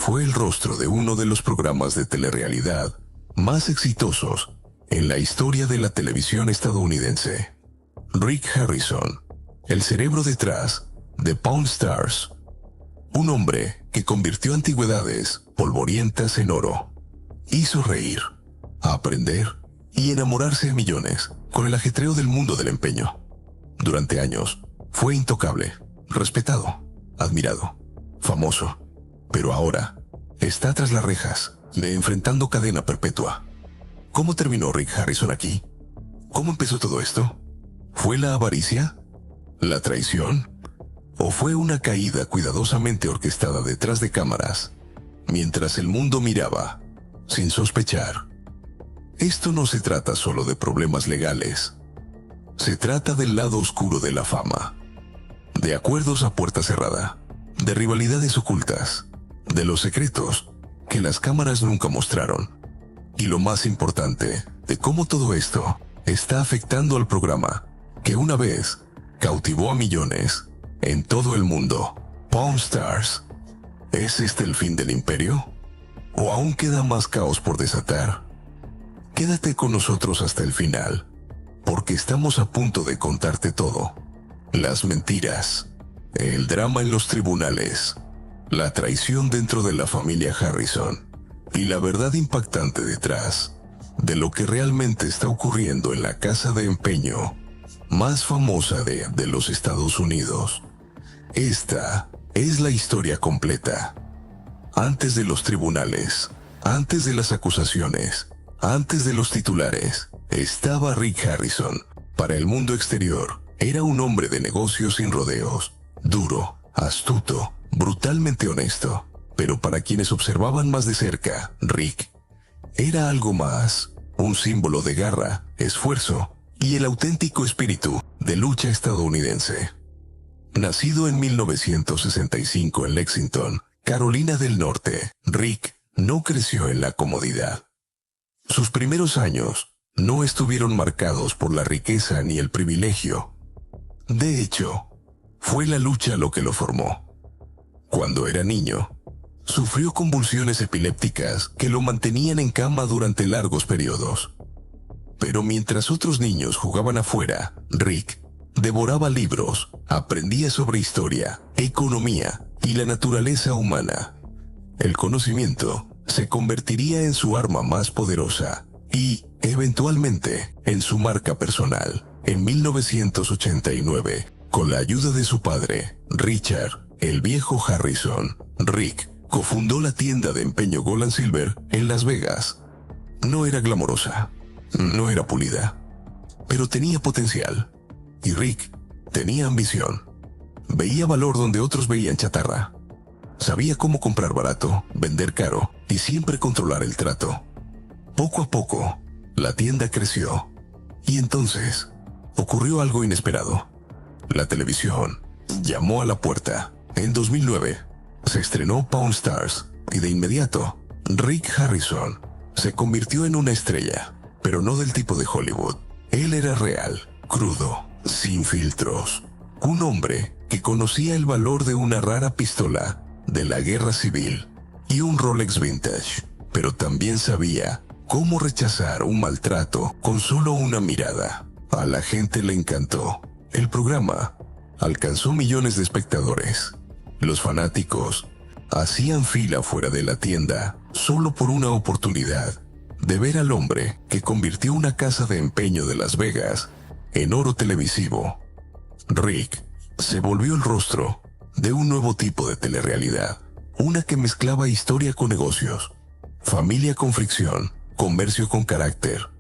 fue el rostro de uno de los programas de telerrealidad más exitosos en la historia de la televisión estadounidense. Rick Harrison, el cerebro detrás de Pawn Stars. Un hombre que convirtió antigüedades polvorientas en oro. Hizo reír, aprender y enamorarse a millones con el ajetreo del mundo del empeño. Durante años, fue intocable, respetado, admirado, famoso. Pero ahora, está tras las rejas, enfrentando cadena perpetua. ¿Cómo terminó Rick Harrison aquí? ¿Cómo empezó todo esto? ¿Fue la avaricia? ¿La traición? ¿O fue una caída cuidadosamente orquestada detrás de cámaras, mientras el mundo miraba, sin sospechar? Esto no se trata solo de problemas legales. Se trata del lado oscuro de la fama, de acuerdos a puerta cerrada, de rivalidades ocultas, de los secretos que las cámaras nunca mostraron. Y lo más importante, de cómo todo esto está afectando al programa que una vez cautivó a millones en todo el mundo. Pawn Stars. ¿Es este el fin del imperio? ¿O aún queda más caos por desatar? Quédate con nosotros hasta el final, porque estamos a punto de contarte todo. Las mentiras, el drama en los tribunales, la traición dentro de la familia Harrison y la verdad impactante detrás de lo que realmente está ocurriendo en la casa de empeño más famosa de los Estados Unidos. Esta es la historia completa. Antes de los tribunales, antes de las acusaciones, antes de los titulares, estaba Rick Harrison. Para el mundo exterior, era un hombre de negocios sin rodeos, duro, astuto, brutalmente honesto. Pero para quienes observaban más de cerca, Rick era algo más, un símbolo de garra, esfuerzo y el auténtico espíritu de lucha estadounidense. Nacido en 1965 en Lexington, Carolina del Norte, Rick no creció en la comodidad. Sus primeros años no estuvieron marcados por la riqueza ni el privilegio. De hecho, fue la lucha lo que lo formó. Cuando era niño, sufrió convulsiones epilépticas que lo mantenían en cama durante largos periodos. Pero mientras otros niños jugaban afuera, Rick devoraba libros, aprendía sobre historia, economía y la naturaleza humana. El conocimiento se convertiría en su arma más poderosa y, eventualmente, en su marca personal. En 1989, con la ayuda de su padre, Richard, el viejo Harrison, Rick cofundó la tienda de empeño Gold & Silver en Las Vegas. No era glamorosa, no era pulida, pero tenía potencial. Y Rick tenía ambición. Veía valor donde otros veían chatarra. Sabía cómo comprar barato, vender caro y siempre controlar el trato. Poco a poco, la tienda creció. Y entonces, ocurrió algo inesperado. La televisión llamó a la puerta. En 2009, se estrenó Pawn Stars y de inmediato, Rick Harrison se convirtió en una estrella, pero no del tipo de Hollywood. Él era real, crudo, sin filtros. Un hombre que conocía el valor de una rara pistola de la guerra civil y un Rolex vintage, pero también sabía cómo rechazar un maltrato con solo una mirada. A la gente le encantó. El programa alcanzó millones de espectadores. Los fanáticos hacían fila fuera de la tienda solo por una oportunidad de ver al hombre que convirtió una casa de empeño de Las Vegas en oro televisivo. Rick se volvió el rostro de un nuevo tipo de telerrealidad, una que mezclaba historia con negocios, familia con fricción, comercio con carácter.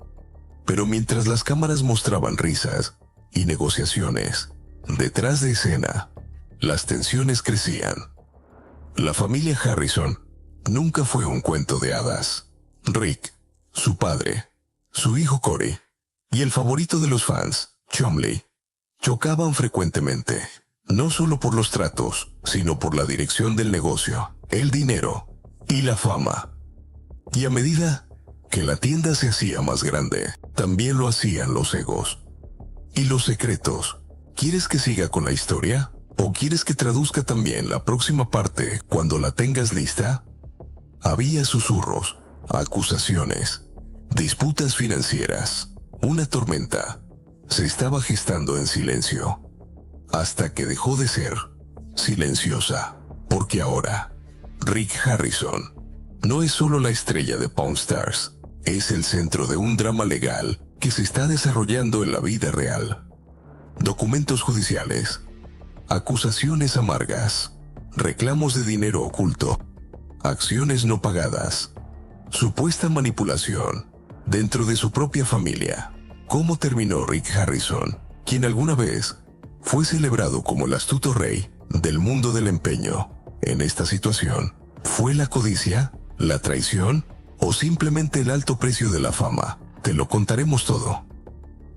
Pero mientras las cámaras mostraban risas y negociaciones, detrás de escena, las tensiones crecían. La familia Harrison nunca fue un cuento de hadas. Rick, su padre, su hijo Corey y el favorito de los fans, Chumley, chocaban frecuentemente, no solo por los tratos, sino por la dirección del negocio, el dinero y la fama. Y a medida que la tienda se hacía más grande, también lo hacían los egos y los secretos. ¿Quieres que siga con la historia? ¿O quieres que traduzca también la próxima parte cuando la tengas lista? Había susurros, acusaciones, disputas financieras. Una tormenta se estaba gestando en silencio, hasta que dejó de ser silenciosa, porque ahora Rick Harrison no es solo la estrella de Pawn Stars, es el centro de un drama legal que se está desarrollando en la vida real. Documentos judiciales, acusaciones amargas, reclamos de dinero oculto, acciones no pagadas, supuesta manipulación dentro de su propia familia. ¿Cómo terminó Rick Harrison, quien alguna vez fue celebrado como el astuto rey del mundo del empeño, en esta situación? ¿Fue la codicia, la traición o simplemente el alto precio de la fama? Te lo contaremos todo.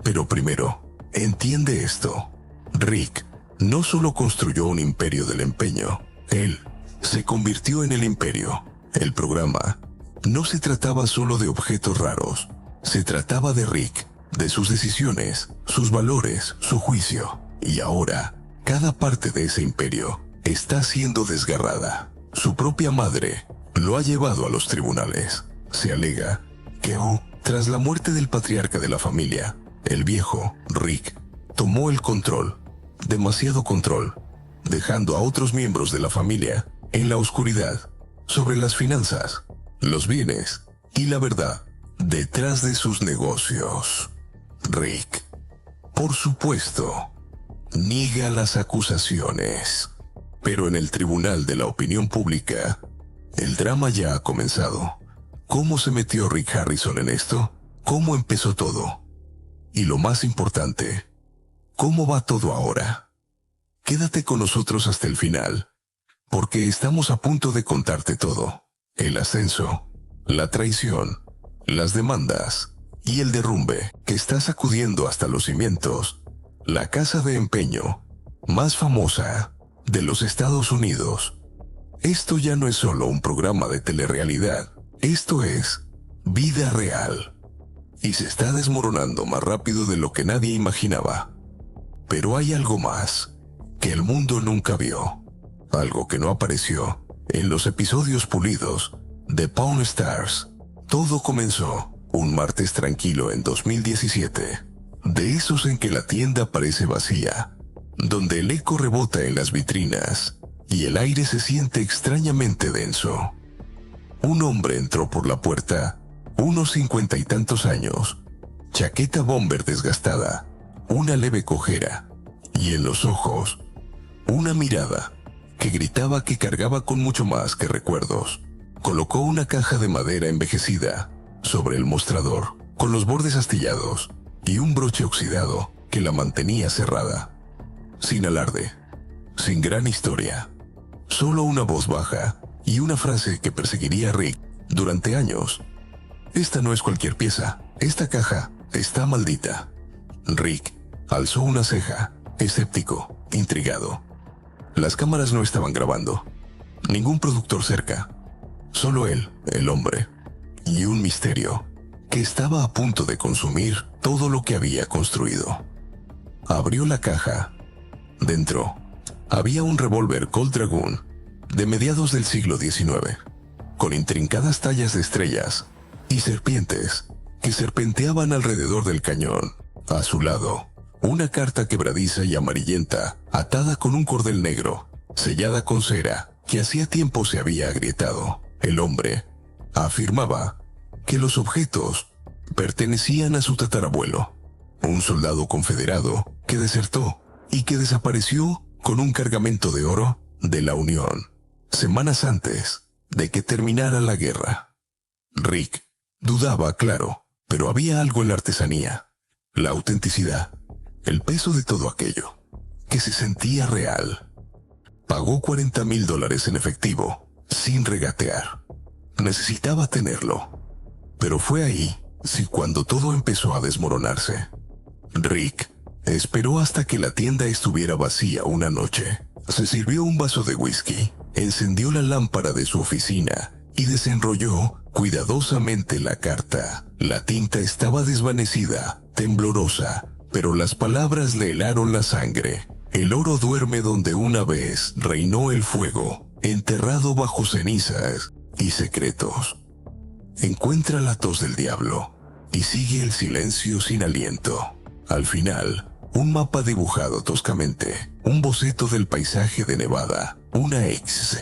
Pero primero, entiende esto. Rick no solo construyó un imperio del empeño, él se convirtió en el imperio. El programa no se trataba solo de objetos raros, se trataba de Rick, de sus decisiones, sus valores, su juicio. Y ahora, cada parte de ese imperio está siendo desgarrada. Su propia madre lo ha llevado a los tribunales. Se alega que tras la muerte del patriarca de la familia, el viejo Rick tomó el control, demasiado control, dejando a otros miembros de la familia en la oscuridad sobre las finanzas, los bienes y la verdad detrás de sus negocios. Rick, por supuesto, niega las acusaciones, pero en el tribunal de la opinión pública, el drama ya ha comenzado. ¿Cómo se metió Rick Harrison en esto? ¿Cómo empezó todo? Y lo más importante, ¿cómo va todo ahora? Quédate con nosotros hasta el final, porque estamos a punto de contarte todo. El ascenso, la traición, las demandas y el derrumbe que está sacudiendo hasta los cimientos la casa de empeño más famosa de los Estados Unidos. Esto ya no es solo un programa de telerrealidad, esto es vida real. Y se está desmoronando más rápido de lo que nadie imaginaba. Pero hay algo más que el mundo nunca vio, algo que no apareció en los episodios pulidos de Pawn Stars. Todo comenzó un martes tranquilo en 2017, de esos en que la tienda parece vacía, donde el eco rebota en las vitrinas y el aire se siente extrañamente denso. Un hombre entró por la puerta, unos 50 y tantos años, chaqueta bomber desgastada, una leve cojera, y en los ojos, una mirada que gritaba que cargaba con mucho más que recuerdos. Colocó una caja de madera envejecida sobre el mostrador, con los bordes astillados y un broche oxidado que la mantenía cerrada. Sin alarde, sin gran historia, solo una voz baja y una frase que perseguiría a Rick durante años. Esta no es cualquier pieza, esta caja está maldita. Rick alzó una ceja, escéptico, intrigado. Las cámaras no estaban grabando, ningún productor cerca, solo él, el hombre, y un misterio que estaba a punto de consumir todo lo que había construido. Abrió la caja. Dentro había un revólver Colt Dragoon de mediados del siglo XIX, con intrincadas tallas de estrellas y serpientes que serpenteaban alrededor del cañón. A su lado, una carta quebradiza y amarillenta, atada con un cordel negro, sellada con cera, que hacía tiempo se había agrietado. El hombre afirmaba que los objetos pertenecían a su tatarabuelo, un soldado confederado que desertó y que desapareció con un cargamento de oro de la Unión, semanas antes de que terminara la guerra. Rick dudaba, claro, pero había algo en la artesanía, la autenticidad, el peso de todo aquello, que se sentía real. Pagó $40,000 en efectivo, sin regatear. Necesitaba tenerlo. Pero fue ahí, sí, cuando todo empezó a desmoronarse. Rick esperó hasta que la tienda estuviera vacía una noche. Se sirvió un vaso de whisky, encendió la lámpara de su oficina y desenrolló cuidadosamente la carta. La tinta estaba desvanecida, temblorosa, pero las palabras le helaron la sangre. El oro duerme donde una vez reinó el fuego, enterrado bajo cenizas y secretos. Encuentra la tos del diablo y sigue el silencio sin aliento. Al final, un mapa dibujado toscamente, un boceto del paisaje de Nevada, una X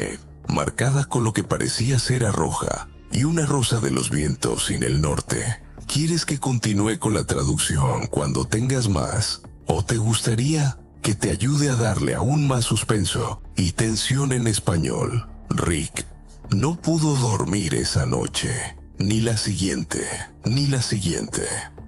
marcada con lo que parecía cera roja y una rosa de los vientos en el norte. ¿Quieres que continúe con la traducción cuando tengas más? ¿O te gustaría que te ayude a darle aún más suspenso y tensión en español? Rick no pudo dormir esa noche, ni la siguiente, ni la siguiente.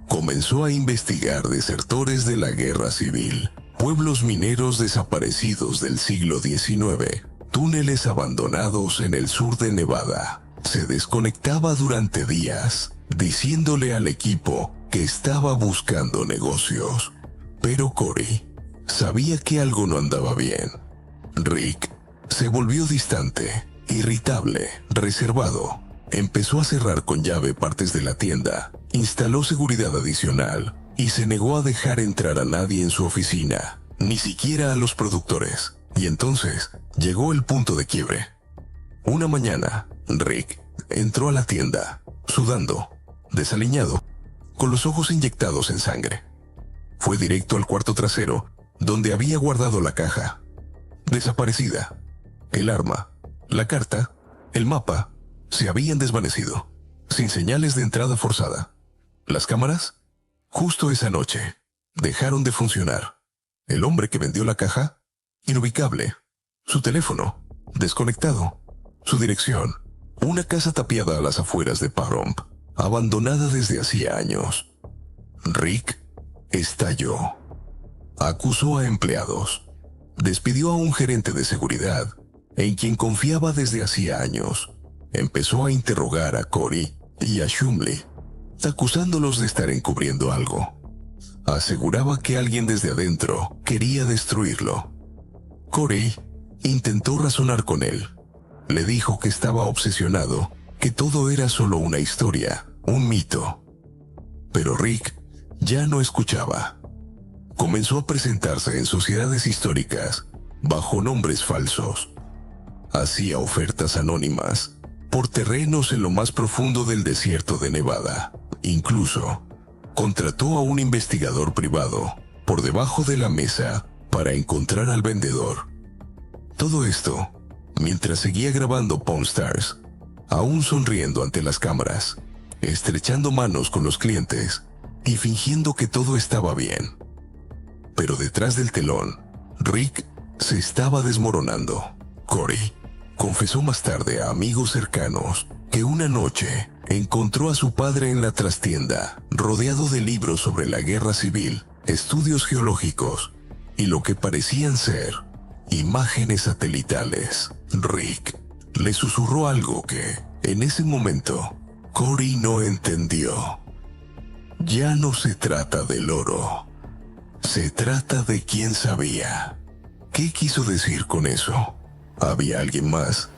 Comenzó a investigar desertores de la guerra civil, pueblos mineros desaparecidos del siglo XIX, túneles abandonados en el sur de Nevada. Se desconectaba durante días, diciéndole al equipo que estaba buscando negocios. Pero Corey sabía que algo no andaba bien. Rick se volvió distante, irritable, reservado. Empezó a cerrar con llave partes de la tienda, instaló seguridad adicional y se negó a dejar entrar a nadie en su oficina, ni siquiera a los productores. Y entonces llegó el punto de quiebre. Una mañana, Rick entró a la tienda, sudando, desaliñado, con los ojos inyectados en sangre. Fue directo al cuarto trasero, donde había guardado la caja. Desaparecida. El arma, la carta, el mapa, se habían desvanecido, sin señales de entrada forzada. Las cámaras, justo esa noche, dejaron de funcionar. El hombre que vendió la caja, inubicable. Su teléfono, desconectado. Su dirección, una casa tapiada a las afueras de Pahrump, abandonada desde hacía años. Rick estalló. Acusó a empleados. Despidió a un gerente de seguridad, en quien confiaba desde hacía años. Empezó a interrogar a Corey y a Shumley, acusándolos de estar encubriendo algo. Aseguraba que alguien desde adentro quería destruirlo. Corey intentó razonar con él. Le dijo que estaba obsesionado, que todo era solo una historia, un mito. Pero Rick ya no escuchaba. Comenzó a presentarse en sociedades históricas, bajo nombres falsos. Hacía ofertas anónimas por terrenos en lo más profundo del desierto de Nevada. Incluso contrató a un investigador privado por debajo de la mesa para encontrar al vendedor. Todo esto mientras seguía grabando Pawn Stars, aún sonriendo ante las cámaras, estrechando manos con los clientes y fingiendo que todo estaba bien. Pero detrás del telón, Rick se estaba desmoronando. Corey confesó más tarde a amigos cercanos que una noche encontró a su padre en la trastienda, rodeado de libros sobre la guerra civil, estudios geológicos y lo que parecían ser imágenes satelitales. Rick le susurró algo que, en ese momento, Corey no entendió. Ya no se trata del oro. Se trata de quién sabía. ¿Qué quiso decir con eso? ¿Había alguien más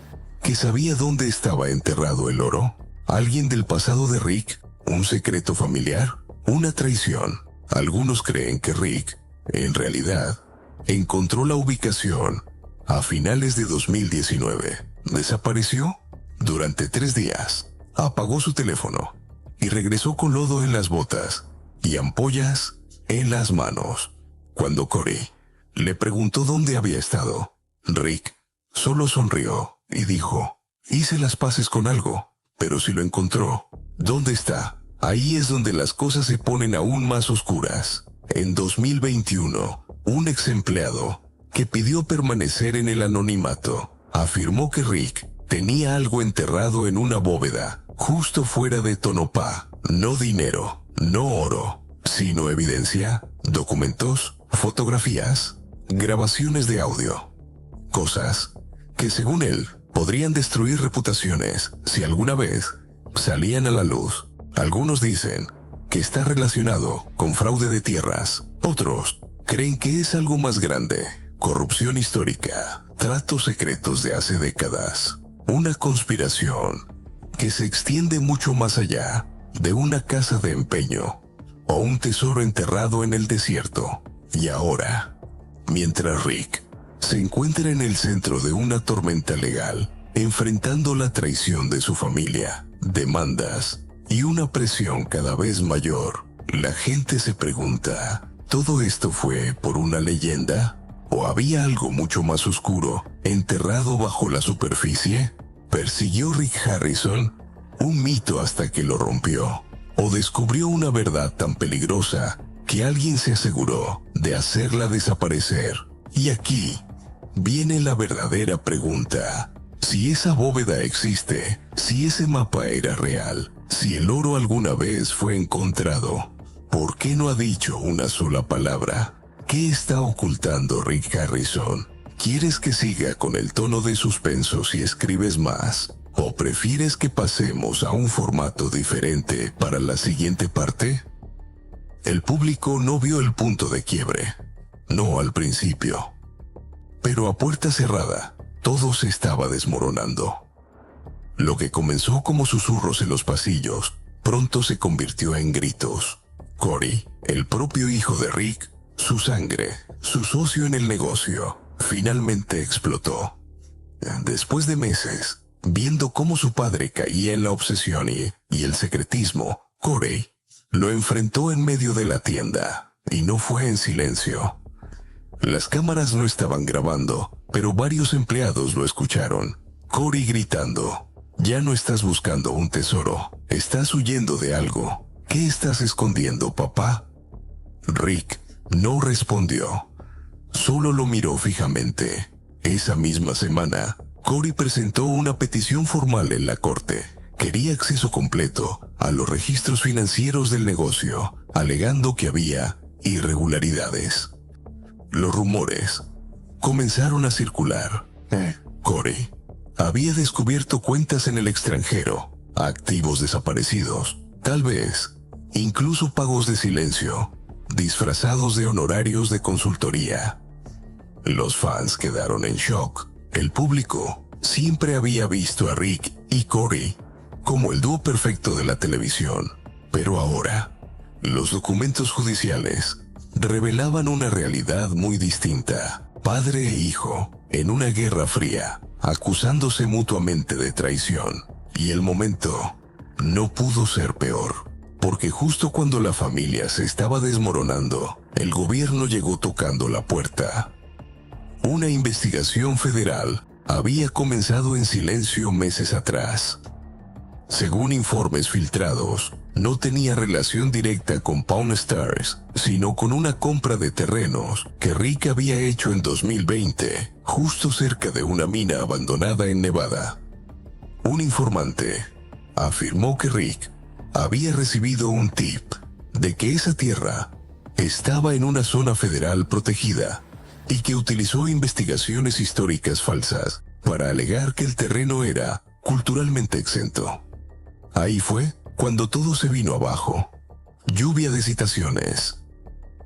que sabía dónde estaba enterrado el oro? ¿Alguien del pasado de Rick? ¿Un secreto familiar? ¿Una traición? Algunos creen que Rick, en realidad, encontró la ubicación a finales de 2019. Desapareció durante 3 días. Apagó su teléfono y regresó con lodo en las botas y ampollas en las manos. Cuando Corey le preguntó dónde había estado, Rick solo sonrió y dijo: hice las paces con algo, pero si lo encontró, ¿dónde está? Ahí es donde las cosas se ponen aún más oscuras. En 2021, un ex empleado que pidió permanecer en el anonimato afirmó que Rick tenía algo enterrado en una bóveda justo fuera de Tonopah. No dinero, no oro, sino evidencia, documentos, fotografías, grabaciones de audio. Cosas que, según él, podrían destruir reputaciones si alguna vez salían a la luz. Algunos dicen que está relacionado con fraude de tierras. Otros creen que es algo más grande: corrupción histórica, tratos secretos de hace décadas, una conspiración que se extiende mucho más allá de una casa de empeño o un tesoro enterrado en el desierto. Y ahora, mientras Rick se encuentra en el centro de una tormenta legal, enfrentando la traición de su familia, demandas y una presión cada vez mayor. La gente se pregunta, ¿todo esto fue por una leyenda? ¿O había algo mucho más oscuro, enterrado bajo la superficie? ¿Persiguió Rick Harrison un mito hasta que lo rompió? ¿O descubrió una verdad tan peligrosa que alguien se aseguró de hacerla desaparecer? Y aquí viene la verdadera pregunta. Si esa bóveda existe, si ese mapa era real, si el oro alguna vez fue encontrado, ¿por qué no ha dicho una sola palabra? ¿Qué está ocultando Rick Harrison? ¿Quieres que siga con el tono de suspenso si escribes más? ¿O prefieres que pasemos a un formato diferente para la siguiente parte? El público no vio el punto de quiebre. No al principio. Pero a puerta cerrada, todo se estaba desmoronando. Lo que comenzó como susurros en los pasillos, pronto se convirtió en gritos. Corey, el propio hijo de Rick, su sangre, su socio en el negocio, finalmente explotó. Después de meses, viendo cómo su padre caía en la obsesión y el secretismo, Corey lo enfrentó en medio de la tienda, y no fue en silencio. Las cámaras no estaban grabando, pero varios empleados lo escucharon. Corey gritando, «Ya no estás buscando un tesoro, estás huyendo de algo. ¿Qué estás escondiendo, papá?» Rick no respondió, solo lo miró fijamente. Esa misma semana, Corey presentó una petición formal en la corte. Quería acceso completo a los registros financieros del negocio, alegando que había irregularidades. Los rumores comenzaron a circular. Corey había descubierto cuentas en el extranjero, activos desaparecidos, tal vez incluso pagos de silencio, disfrazados de honorarios de consultoría. Los fans quedaron en shock. El público siempre había visto a Rick y Corey como el dúo perfecto de la televisión, pero ahora los documentos judiciales revelaban una realidad muy distinta. Padre e hijo en una guerra fría, acusándose mutuamente de traición. Y el momento no pudo ser peor, porque justo cuando la familia se estaba desmoronando, el gobierno llegó tocando la puerta. Una investigación federal había comenzado en silencio meses atrás. Según informes filtrados, no tenía relación directa con Pawn Stars, sino con una compra de terrenos que Rick había hecho en 2020, justo cerca de una mina abandonada en Nevada. Un informante afirmó que Rick había recibido un tip de que esa tierra estaba en una zona federal protegida y que utilizó investigaciones históricas falsas para alegar que el terreno era culturalmente exento. Ahí fue cuando todo se vino abajo. Lluvia de citaciones.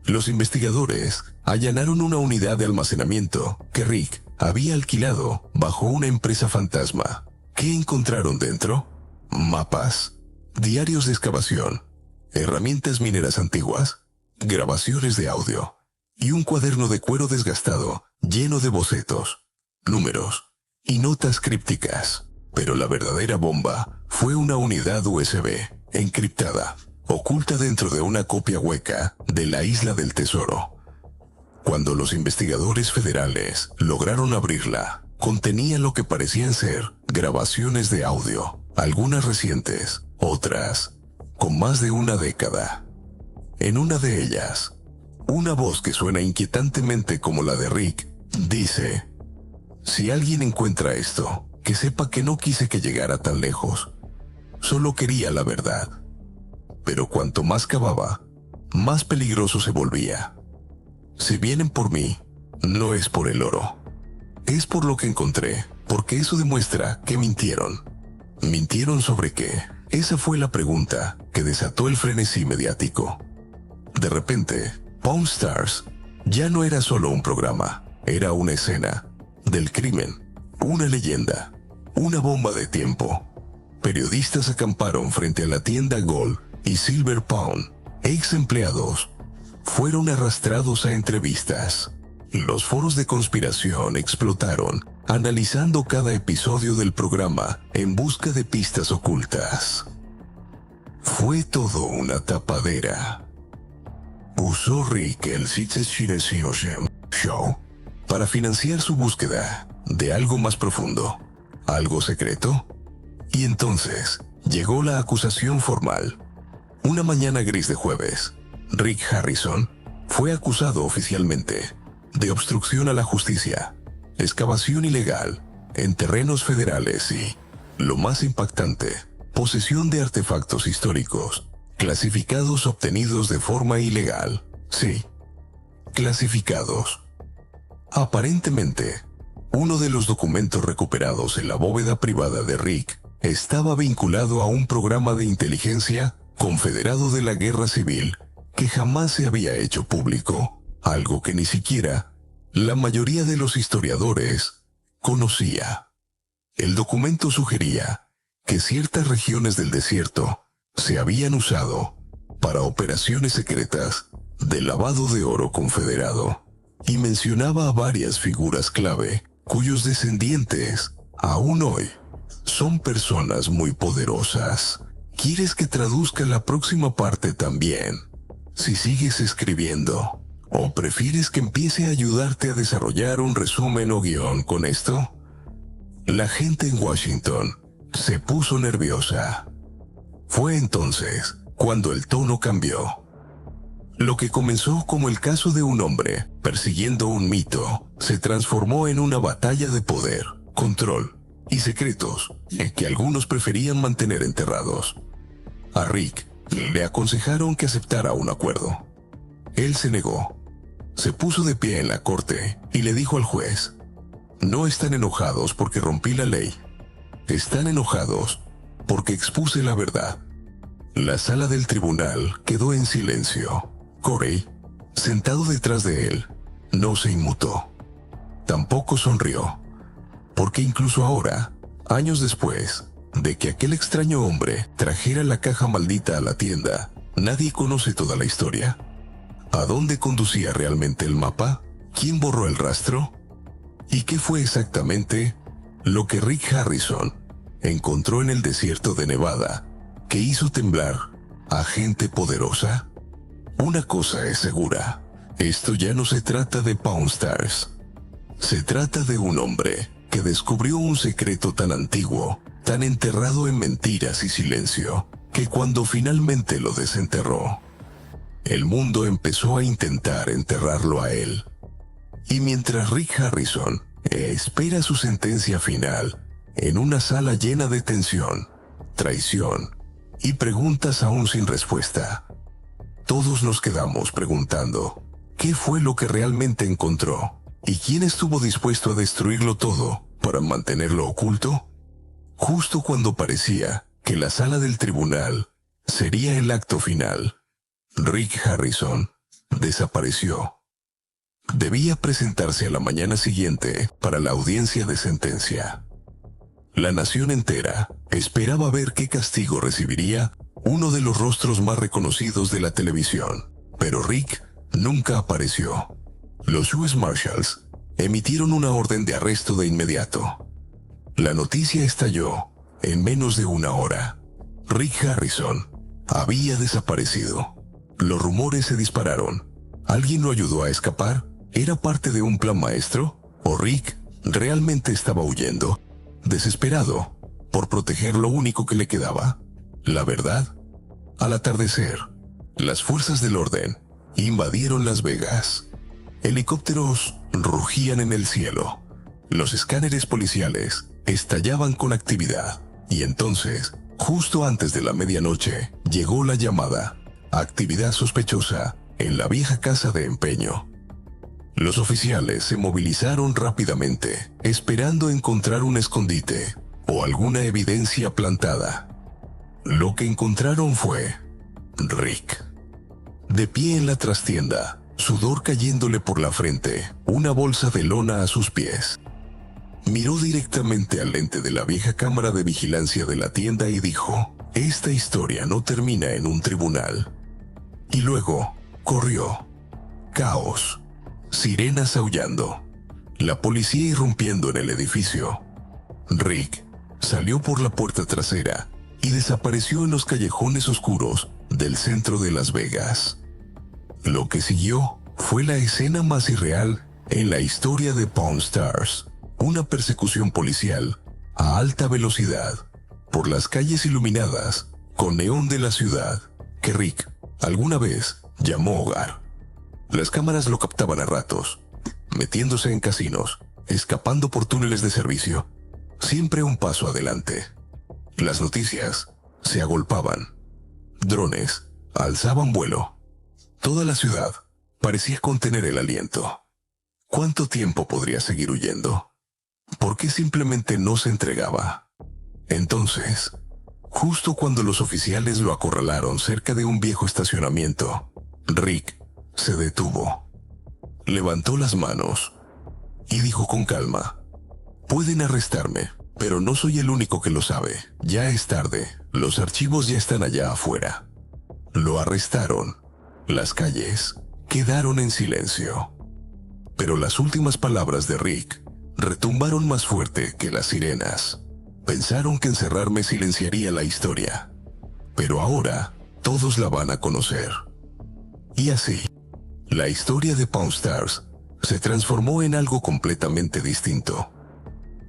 Los investigadores allanaron una unidad de almacenamiento que Rick había alquilado bajo una empresa fantasma. ¿Qué encontraron dentro? Mapas, diarios de excavación, herramientas mineras antiguas, grabaciones de audio y un cuaderno de cuero desgastado lleno de bocetos, números y notas crípticas. Pero la verdadera bomba fue una unidad USB encriptada, oculta dentro de una copia hueca de la Isla del Tesoro. Cuando los investigadores federales lograron abrirla, contenía lo que parecían ser grabaciones de audio, algunas recientes, otras con más de una década. En una de ellas, una voz que suena inquietantemente como la de Rick dice: «Si alguien encuentra esto, que sepa que no quise que llegara tan lejos. Solo quería la verdad». Pero cuanto más cavaba, más peligroso se volvía. Si vienen por mí, no es por el oro. Es por lo que encontré, porque eso demuestra que mintieron. ¿Mintieron sobre qué? Esa fue la pregunta que desató el frenesí mediático. De repente, Pawn Stars ya no era solo un programa, era una escena del crimen, una leyenda, una bomba de tiempo. Periodistas acamparon frente a la tienda Gold y Silver Pawn. Ex empleados fueron arrastrados a entrevistas. Los foros de conspiración explotaron analizando cada episodio del programa en busca de pistas ocultas. Fue todo una tapadera. Usó Rick el Show para financiar su búsqueda de algo más profundo, algo secreto. Y entonces llegó la acusación formal. Una mañana gris de jueves, Rick Harrison fue acusado oficialmente de obstrucción a la justicia, excavación ilegal en terrenos federales y, lo más impactante, posesión de artefactos históricos clasificados obtenidos de forma ilegal. Sí, clasificados. Aparentemente, uno de los documentos recuperados en la bóveda privada de Rick estaba vinculado a un programa de inteligencia confederado de la Guerra Civil que jamás se había hecho público, algo que ni siquiera la mayoría de los historiadores conocía. El documento sugería que ciertas regiones del desierto se habían usado para operaciones secretas de lavado de oro confederado y mencionaba a varias figuras clave cuyos descendientes, aún hoy, son personas muy poderosas. ¿Quieres que traduzca la próxima parte también? Si sigues escribiendo, ¿o prefieres que empiece a ayudarte a desarrollar un resumen o guión con esto? La gente en Washington se puso nerviosa. Fue entonces cuando el tono cambió. Lo que comenzó como el caso de un hombre persiguiendo un mito se transformó en una batalla de poder, control y secretos que algunos preferían mantener enterrados. A Rick le aconsejaron que aceptara un acuerdo. Él se negó. Se puso de pie en la corte y le dijo al juez: "No están enojados porque rompí la ley. Están enojados porque expuse la verdad". La sala del tribunal quedó en silencio. Corey, sentado detrás de él, no se inmutó. Tampoco sonrió, porque incluso ahora, años después de que aquel extraño hombre trajera la caja maldita a la tienda, nadie conoce toda la historia. ¿A dónde conducía realmente el mapa? ¿Quién borró el rastro? ¿Y qué fue exactamente lo que Rick Harrison encontró en el desierto de Nevada que hizo temblar a gente poderosa? Una cosa es segura: esto ya no se trata de Pawn Stars. Se trata de un hombre que descubrió un secreto tan antiguo, tan enterrado en mentiras y silencio, que cuando finalmente lo desenterró, el mundo empezó a intentar enterrarlo a él. Y mientras Rick Harrison espera su sentencia final en una sala llena de tensión, traición y preguntas aún sin respuesta, todos nos quedamos preguntando: ¿qué fue lo que realmente encontró? ¿Y quién estuvo dispuesto a destruirlo todo para mantenerlo oculto? Justo cuando parecía que la sala del tribunal sería el acto final, Rick Harrison desapareció. Debía presentarse a la mañana siguiente para la audiencia de sentencia. La nación entera esperaba ver qué castigo recibiría uno de los rostros más reconocidos de la televisión, pero Rick nunca apareció. Los US Marshals emitieron una orden de arresto de inmediato. La noticia estalló en menos de una hora. Rick Harrison había desaparecido. Los rumores se dispararon. ¿Alguien lo ayudó a escapar? ¿Era parte de un plan maestro? ¿O Rick realmente estaba huyendo, desesperado por proteger lo único que le quedaba? La verdad, al atardecer, las fuerzas del orden invadieron Las Vegas. Helicópteros rugían en el cielo. Los escáneres policiales estallaban con actividad. Y entonces, justo antes de la medianoche, llegó la llamada: actividad sospechosa en la vieja casa de empeño. Los oficiales se movilizaron rápidamente, esperando encontrar un escondite o alguna evidencia plantada. Lo que encontraron fue Rick, de pie en la trastienda, sudor cayéndole por la frente, una bolsa de lona a sus pies. Miró directamente al lente de la vieja cámara de vigilancia de la tienda y dijo: "Esta historia no termina en un tribunal". Y luego corrió. Caos. Sirenas aullando. la policía irrumpiendo en el edificio. Rick salió por la puerta trasera y desapareció en los callejones oscuros del centro de Las Vegas. Lo que siguió fue la escena más irreal en la historia de Pawn Stars, una persecución policial a alta velocidad por las calles iluminadas con neón de la ciudad que Rick alguna vez llamó hogar. Las cámaras lo captaban a ratos, metiéndose en casinos, escapando por túneles de servicio, siempre un paso adelante. Las noticias se agolpaban. Drones alzaban vuelo. Toda la ciudad parecía contener el aliento. ¿Cuánto tiempo podría seguir huyendo? ¿Por qué simplemente no se entregaba? Entonces, justo cuando los oficiales lo acorralaron cerca de un viejo estacionamiento, Rick se detuvo. Levantó las manos y dijo con calma: «Pueden arrestarme, pero no soy el único que lo sabe. Ya es tarde, los archivos ya están allá afuera». Lo arrestaron. Las calles quedaron en silencio. Pero las últimas palabras de Rick retumbaron más fuerte que las sirenas. Pensaron que encerrarme silenciaría la historia, pero ahora todos la van a conocer. Y así, la historia de Pawn Stars se transformó en algo completamente distinto.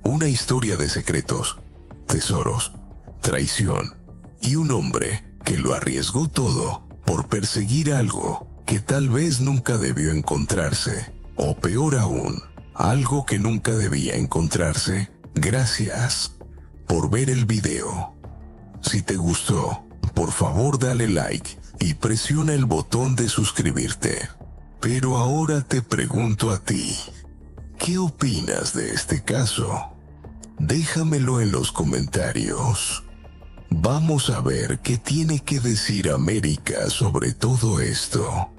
Una historia de secretos, tesoros, traición y un hombre que lo arriesgó todo por perseguir algo que tal vez nunca debió encontrarse, o peor aún, algo que nunca debía encontrarse. Gracias por ver el video. Si te gustó, por favor dale like y presiona el botón de suscribirte. Pero ahora te pregunto a ti, ¿qué opinas de este caso? Déjamelo en los comentarios. Vamos a ver qué tiene que decir América sobre todo esto.